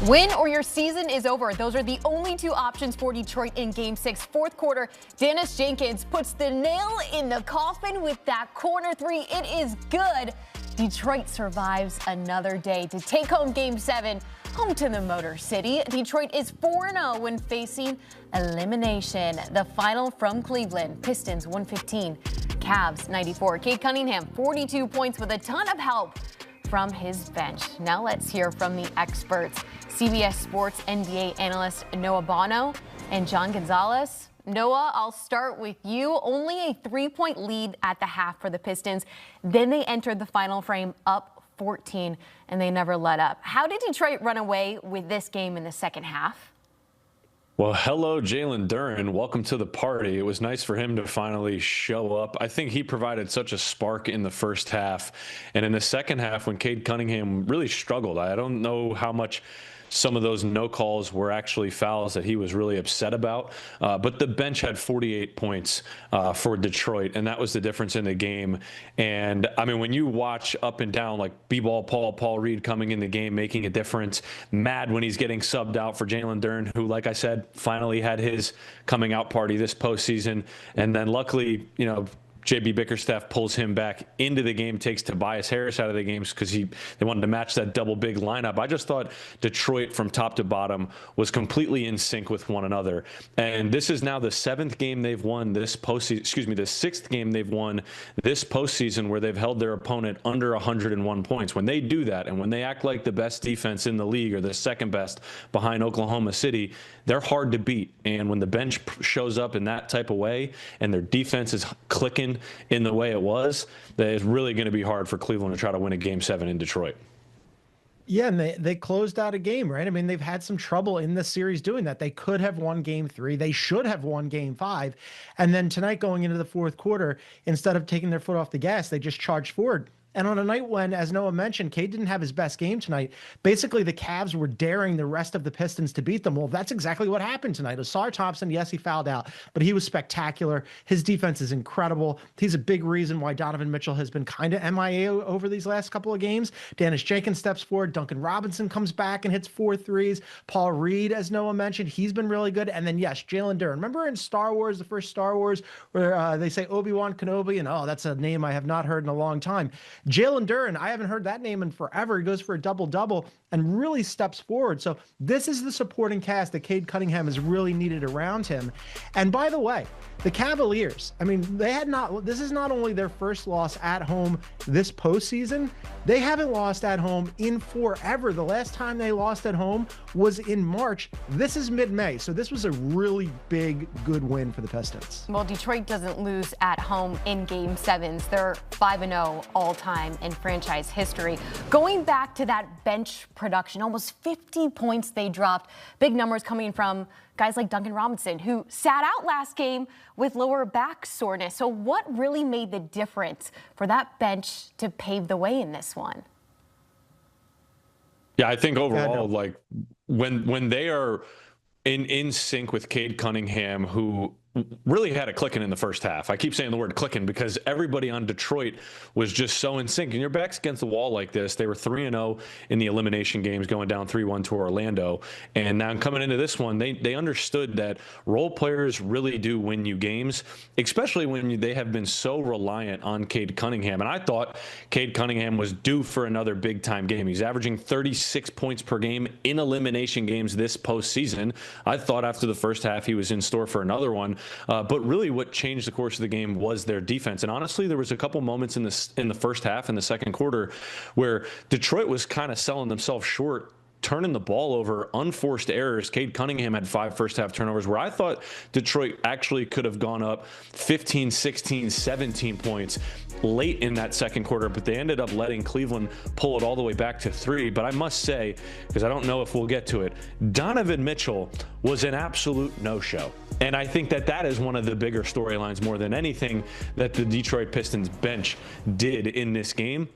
Win or your season is over. Those are the only two options for Detroit in Game 6. Fourth quarter, Dennis Jenkins puts the nail in the coffin with that corner three. It is good. Detroit survives another day to take home Game 7, home to the Motor City. Detroit is 4-0 when facing elimination. The final from Cleveland, Pistons 115, Cavs 94. Cade Cunningham, 42 points with a ton of help from his bench. Now let's hear from the experts. CBS Sports NBA analyst Noah Bono and John Gonzalez. Noah, I'll start with you. Only a 3-point lead at the half for the Pistons. Then they entered the final frame up 14, and they never let up. How did Detroit run away with this game in the second half? Well, hello, Jalen Duren. Welcome to the party. It was nice for him to finally show up. I think he provided such a spark in the first half. And in the second half, when Cade Cunningham really struggled, I don't know how much some of those no calls were actually fouls that he was really upset about. But the bench had 48 points for Detroit, and that was the difference in the game. And, I mean, when you watch up and down, like B-ball Paul Reed coming in the game, making a difference, mad when he's getting subbed out for Jalen Duren, who, like I said, finally had his coming out party this postseason. And then luckily, you know, JB Bickerstaff pulls him back into the game, takes Tobias Harris out of the games because they wanted to match that double big lineup. I just thought Detroit from top to bottom was completely in sync with one another. And this is now the seventh game they've won this postseason, the sixth game they've won this postseason where they've held their opponent under 101 points. When they do that and when they act like the best defense in the league or the second best behind Oklahoma City, they're hard to beat. And when the bench shows up in that type of way and their defense is clicking in the way it was, that it's really going to be hard for Cleveland to try to win a Game 7 in Detroit. Yeah, and they closed out a game, right? I mean, they've had some trouble in this series doing that. They could have won Game 3. They should have won Game 5. And then tonight going into the fourth quarter, instead of taking their foot off the gas, they just charged forward. And on a night when, as Noah mentioned, Cade didn't have his best game tonight, basically the Cavs were daring the rest of the Pistons to beat them. Well, that's exactly what happened tonight. Asar Thompson, yes, he fouled out, but he was spectacular. His defense is incredible. He's a big reason why Donovan Mitchell has been kind of MIA over these last couple of games. Dennis Jenkins steps forward. Duncan Robinson comes back and hits 4 threes. Paul Reed, as Noah mentioned, he's been really good. And then, yes, Jalen Duren. Remember in Star Wars, the first Star Wars, where they say Obi-Wan Kenobi, and oh, that's a name I have not heard in a long time. Jalen Duren, I haven't heard that name in forever. He goes for a double-double and really steps forward. So this is the supporting cast that Cade Cunningham has really needed around him. And by the way, the Cavaliers, I mean, this is not only their first loss at home this postseason, they haven't lost at home in forever. The last time they lost at home was in March. This is mid-May. So this was a really big, good win for the Pistons. Well, Detroit doesn't lose at home in Game 7s. They're 5-0 all-time in franchise history. Going back to that bench production, almost 50 points they dropped. Big numbers coming from guys like Duncan Robinson, who sat out last game with lower back soreness. So what really made the difference for that bench to pave the way in this one? Yeah, I think overall, like when they are in sync with Cade Cunningham, who really had it clicking in the first half. I keep saying the word clicking because everybody on Detroit was just so in sync. And your back's against the wall like this. They were 3-0 in the elimination games, going down 3-1 to Orlando. And now coming into this one, they understood that role players really do win you games, especially when they have been so reliant on Cade Cunningham. And I thought Cade Cunningham was due for another big-time game. He's averaging 36 points per game in elimination games this postseason. I thought after the first half he was in store for another one. But really what changed the course of the game was their defense. And honestly, there was a couple moments in the first half, in the second quarter, where Detroit was kind of selling themselves short, turning the ball over, unforced errors. Cade Cunningham had 5 first-half turnovers where I thought Detroit actually could have gone up 15, 16, 17 points late in that second quarter, but they ended up letting Cleveland pull it all the way back to 3. But I must say, because I don't know if we'll get to it, Donovan Mitchell was an absolute no-show. And I think that is one of the bigger storylines more than anything that the Detroit Pistons bench did in this game.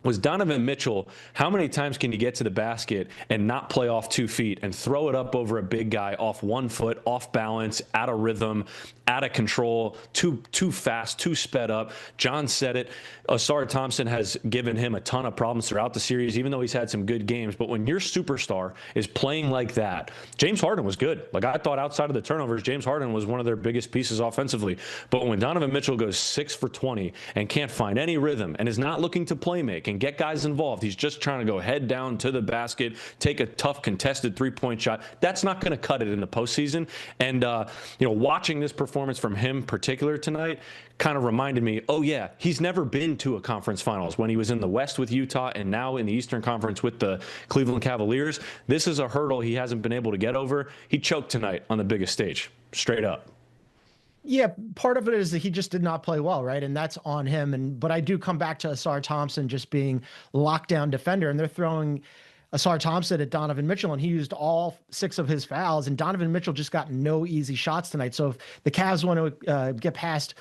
was Donovan Mitchell. How many times can you get to the basket and not play off 2 feet and throw it up over a big guy off 1 foot, off balance, out of rhythm, out of control, too fast, too sped up? John said it. Asar Thompson has given him a ton of problems throughout the series, even though he's had some good games. But when your superstar is playing like that, James Harden was good. Like, I thought outside of the turnovers, James Harden was one of their biggest pieces offensively. But when Donovan Mitchell goes 6 for 20 and can't find any rhythm and is not looking to play make and get guys involved, he's just trying to go head down to the basket, take a tough contested three-point shot. That's not going to cut it in the postseason. And, watching this performance from him particular tonight kind of reminded me, oh yeah, he's never been to a conference finals. When he was in the West with Utah and now in the Eastern Conference with the Cleveland Cavaliers, this is a hurdle he hasn't been able to get over. He choked tonight on the biggest stage, straight up. Yeah, part of it is that he just did not play well, right? And that's on him. But I do come back to Asar Thompson just being lockdown defender, and they're throwing Asar Thompson at Donovan Mitchell, and he used all 6 of his fouls, and Donovan Mitchell just got no easy shots tonight. So if the Cavs want to get past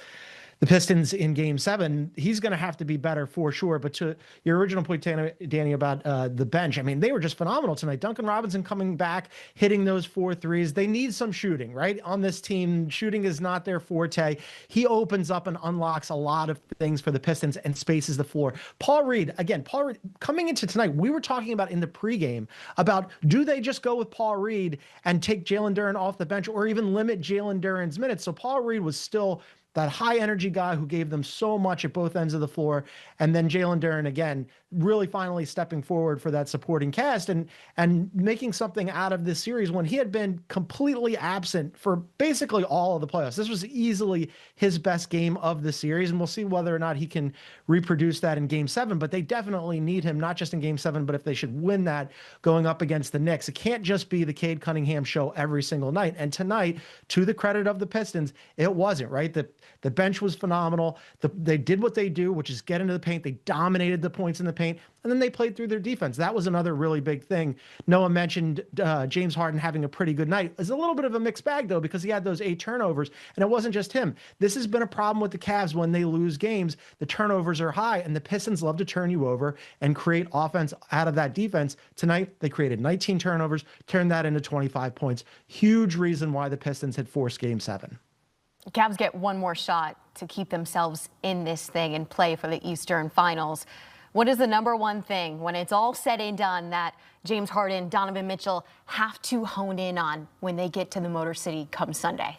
the Pistons in Game 7, he's going to have to be better for sure. But to your original point, Danny, about the bench, I mean, they were just phenomenal tonight. Duncan Robinson coming back, hitting those 4 threes. They need some shooting, right? On this team, shooting is not their forte. He opens up and unlocks a lot of things for the Pistons and spaces the floor. Paul Reed, coming into tonight, we were talking about in the pregame about, do they just go with Paul Reed and take Jalen Duren off the bench or even limit Jalen Duren's minutes? So Paul Reed was still that high energy guy who gave them so much at both ends of the floor. And then Jalen Duren, again, really finally stepping forward for that supporting cast and making something out of this series when he had been completely absent for basically all of the playoffs. This was easily his best game of the series, and we'll see whether or not he can reproduce that in Game 7. But they definitely need him, not just in Game 7, but if they should win that going up against the Knicks. It can't just be the Cade Cunningham show every single night. And tonight, to the credit of the Pistons, it wasn't, right? The bench was phenomenal. They did what they do, which is get into the paint. They dominated the points in the paint, and then they played through their defense. That was another really big thing. Noah mentioned James Harden having a pretty good night. It's a little bit of a mixed bag, though, because he had those 8 turnovers, and it wasn't just him. This has been a problem with the Cavs when they lose games. The turnovers are high, and the Pistons love to turn you over and create offense out of that defense. Tonight, they created 19 turnovers, turned that into 25 points. Huge reason why the Pistons had forced Game 7. Cavs get one more shot to keep themselves in this thing and play for the Eastern Finals. What is the number one thing when it's all said and done that James Harden, Donovan Mitchell have to hone in on when they get to the Motor City come Sunday?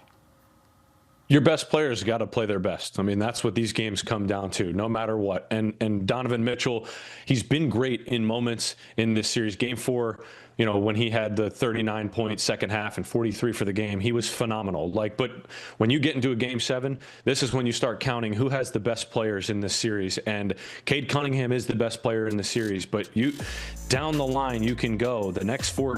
Your best players got to play their best. I mean, that's what these games come down to, no matter what. And Donovan Mitchell, he's been great in moments in this series. Game 4, when he had the 39-point second half and 43 for the game, he was phenomenal. But when you get into a Game 7, this is when you start counting who has the best players in this series. And Cade Cunningham is the best player in the series. But down the line, you can go. The next 4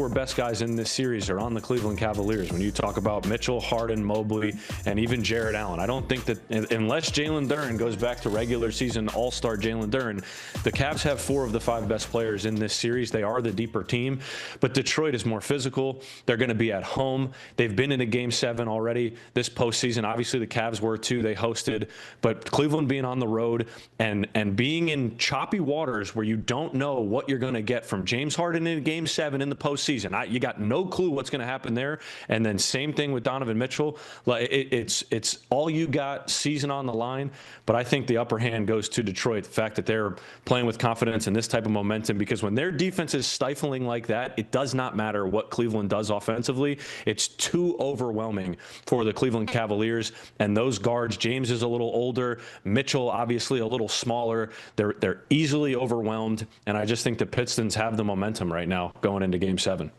best guys in this series are on the Cleveland Cavaliers. When you talk about Mitchell, Harden, Mobley, and even Jarrett Allen, I don't think that unless Jalen Duren goes back to regular season all-star Jalen Duren, the Cavs have 4 of the 5 best players in this series. They are the deeper team, but Detroit is more physical. They're going to be at home. They've been in a Game 7 already this postseason. Obviously, the Cavs were too. They hosted, but Cleveland being on the road and being in choppy waters where you don't know what you're going to get from James Harden in Game 7 in the postseason. You got no clue what's going to happen there. And then same thing with Donovan Mitchell. It's all you got, season on the line. But I think the upper hand goes to Detroit. The fact that they're playing with confidence and this type of momentum, because when their defense is stifling like that, it does not matter what Cleveland does offensively. It's too overwhelming for the Cleveland Cavaliers. And those guards, James is a little older, Mitchell obviously a little smaller. They're easily overwhelmed. And I just think the Pistons have the momentum right now going into Game 7.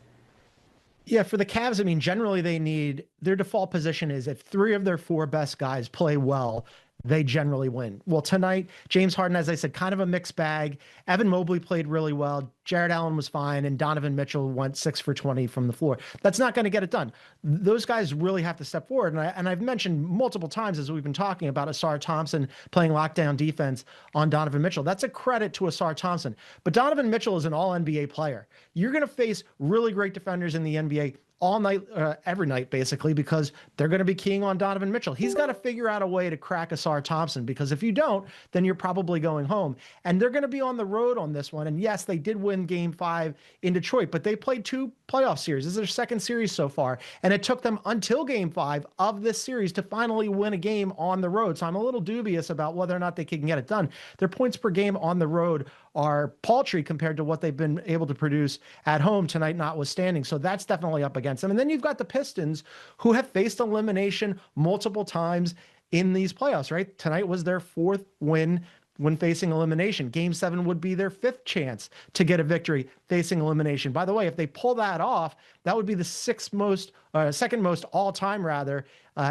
Yeah, for the Cavs, I mean, generally their default position is if 3 of their 4 best guys play well, they generally win. Well, tonight, James Harden, as I said, kind of a mixed bag. Evan Mobley played really well. Jarrett Allen was fine, and Donovan Mitchell went 6 for 20 from the floor. That's not going to get it done. Those guys really have to step forward. And I've mentioned multiple times as we've been talking about Asar Thompson playing lockdown defense on Donovan Mitchell. That's a credit to Asar Thompson. But Donovan Mitchell is an all-NBA player. You're going to face really great defenders in the NBA. all night, every night, basically, because they're going to be keying on Donovan Mitchell. He's got to figure out a way to crack Asar Thompson, because if you don't, then you're probably going home. And they're going to be on the road on this one. And yes, they did win Game 5 in Detroit, but they played 2 playoff series. This is their second series so far. And it took them until Game 5 of this series to finally win a game on the road. So I'm a little dubious about whether or not they can get it done. Their points per game on the road are paltry compared to what they've been able to produce at home tonight, notwithstanding. So that's definitely up against them. And then you've got the Pistons, who have faced elimination multiple times in these playoffs, right? Tonight was their 4th win when facing elimination. Game 7 would be their 5th chance to get a victory facing elimination. By the way, if they pull that off, that would be the second most all-time, rather,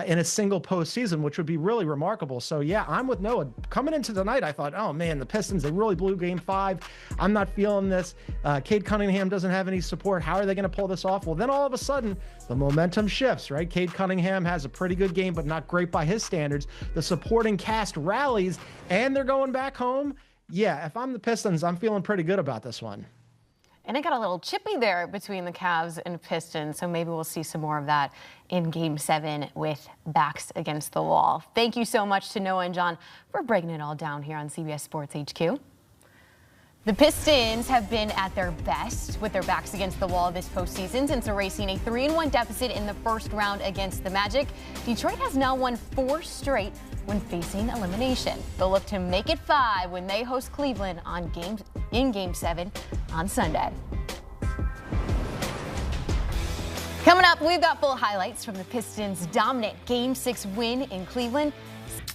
in a single postseason, which would be really remarkable. So yeah, I'm with Noah. Coming into tonight, I thought, oh man, the Pistons, they really blew Game 5. I'm not feeling this. Cade Cunningham doesn't have any support. How are they going to pull this off? Well, then all of a sudden, the momentum shifts, right? Cade Cunningham has a pretty good game, but not great by his standards. The supporting cast rallies, and they're going back home. Yeah, if I'm the Pistons, I'm feeling pretty good about this one. And it got a little chippy there between the Cavs and Pistons, so maybe we'll see some more of that in Game 7 with backs against the wall. Thank you so much to Noah and John for breaking it all down here on CBS Sports HQ. The Pistons have been at their best with their backs against the wall this postseason since erasing a 3-1 deficit in the first round against the Magic. Detroit has now won 4 straight when facing elimination. They'll look to make it 5 when they host Cleveland in Game 7 on Sunday. Coming up, we've got full highlights from the Pistons' dominant Game 6 win in Cleveland.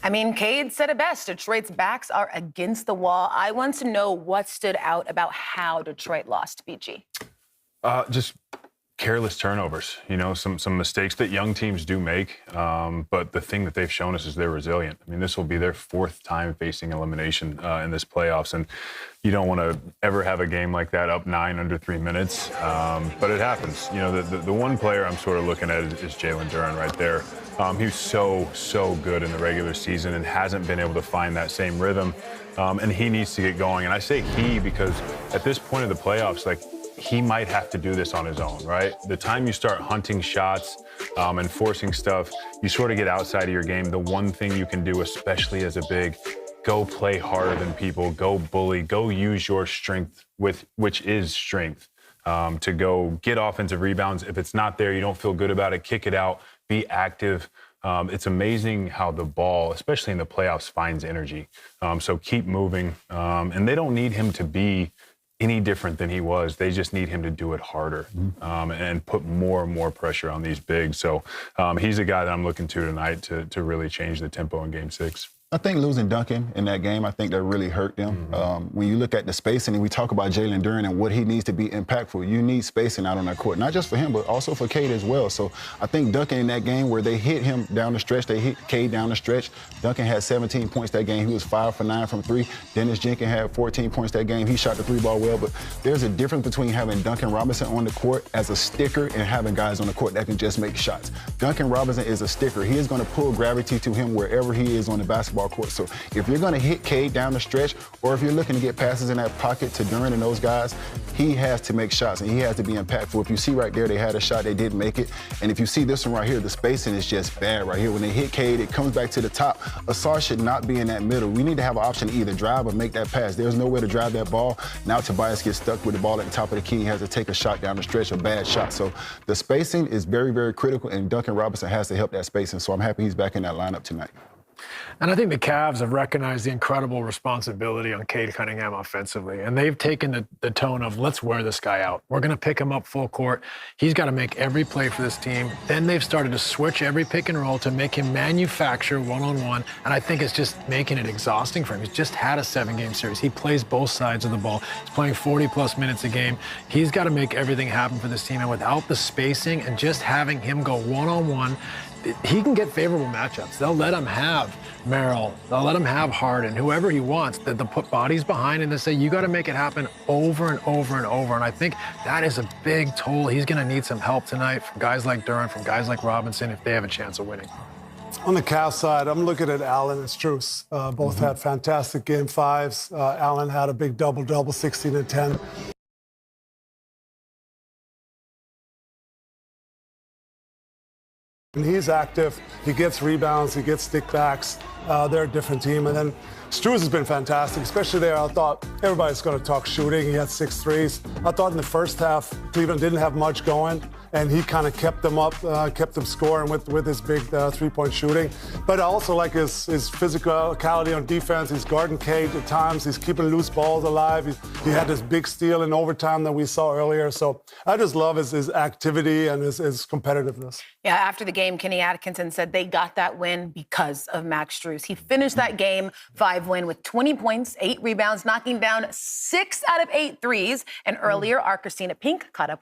I mean, Cade said it best. Detroit's backs are against the wall. I want to know what stood out about how Detroit lost, BG. Just careless turnovers, some mistakes that young teams do make. But the thing that they've shown us is they're resilient. I mean, this will be their 4th time facing elimination in this playoffs. And you don't want to ever have a game like that up 9 under 3 minutes. But it happens. The one player I'm sort of looking at is Jalen Duren right there. He was so good in the regular season and hasn't been able to find that same rhythm. And he needs to get going. And I say he because at this point of the playoffs, he might have to do this on his own, right? The time you start hunting shots and forcing stuff, you sort of get outside of your game. The one thing you can do, especially as a big, go play harder than people, go bully, go use your strength, which is strength, to go get offensive rebounds. If it's not there, you don't feel good about it, kick it out, be active. It's amazing how the ball, especially in the playoffs, finds energy. So keep moving. And they don't need him to be any different than he was. They just need him to do it harder and put more and more pressure on these bigs. So he's a guy that I'm looking to tonight to really change the tempo in Game 6. I think losing Duncan in that game, I think that really hurt them. When you look at the spacing, and we talk about Jalen Duren and what he needs to be impactful, you need spacing out on that court, not just for him, but also for Cade as well. So I think Duncan in that game where they hit him down the stretch, they hit Cade down the stretch. Duncan had 17 points that game. He was 5 for 9 from 3. Dennis Jenkins had 14 points that game. He shot the 3-ball well, but there's a difference between having Duncan Robinson on the court as a sticker and having guys on the court that can just make shots. Duncan Robinson is a sticker. He is going to pull gravity to him wherever he is on the basketball court. So if you're going to hit Cade down the stretch, or if you're looking to get passes in that pocket to Duren and those guys, he has to make shots and he has to be impactful. If you see right there, they had a shot, they didn't make it. And if you see this one right here, the spacing is just bad right here. When they hit Cade, it comes back to the top. Asar should not be in that middle. We need to have an option to either drive or make that pass. There's no way to drive that ball. Now Tobias gets stuck with the ball at the top of the key. He has to take a shot down the stretch, a bad shot. So the spacing is very, very critical, and Duncan Robinson has to help that spacing. So I'm happy he's back in that lineup tonight. And I think the Cavs have recognized the incredible responsibility on Cade Cunningham offensively. And they've taken the tone of, let's wear this guy out. We're going to pick him up full court. He's got to make every play for this team. Then they've started to switch every pick and roll to make him manufacture one-on-one. And I think it's just making it exhausting for him. He's just had a 7-game series. He plays both sides of the ball. He's playing 40-plus minutes a game. He's got to make everything happen for this team. And without the spacing and just having him go one-on-one, he can get favorable matchups. They'll let him have Merrill. They'll let him have Harden, whoever he wants. They'll put bodies behind and they say, you got to make it happen over and over and over. And I think that is a big toll. He's going to need some help tonight from guys like Duren, from guys like Robinson, if they have a chance of winning. On the Cavs side, I'm looking at Allen and Strus. Both had fantastic Game 5s. Allen had a big double-double, 16 and 10. And he's active. He gets rebounds. He gets stick backs. They're a different team. And then Strus has been fantastic, especially there. I thought everybody's going to talk shooting. He had 6 threes. I thought in the first half, Cleveland didn't have much going, and he kind of kept them up, kept them scoring with his big three-point shooting. But I also like his physicality on defense. He's guarding Cade at times. He's keeping loose balls alive. He had this big steal in overtime that we saw earlier. So I just love his activity and his competitiveness. Yeah, after the game, Kenny Atkinson said they got that win because of Max Strus. He finished that game 5 win with 20 points, 8 rebounds, knocking down 6 out of 8 threes. And earlier, our Christina Pink caught up with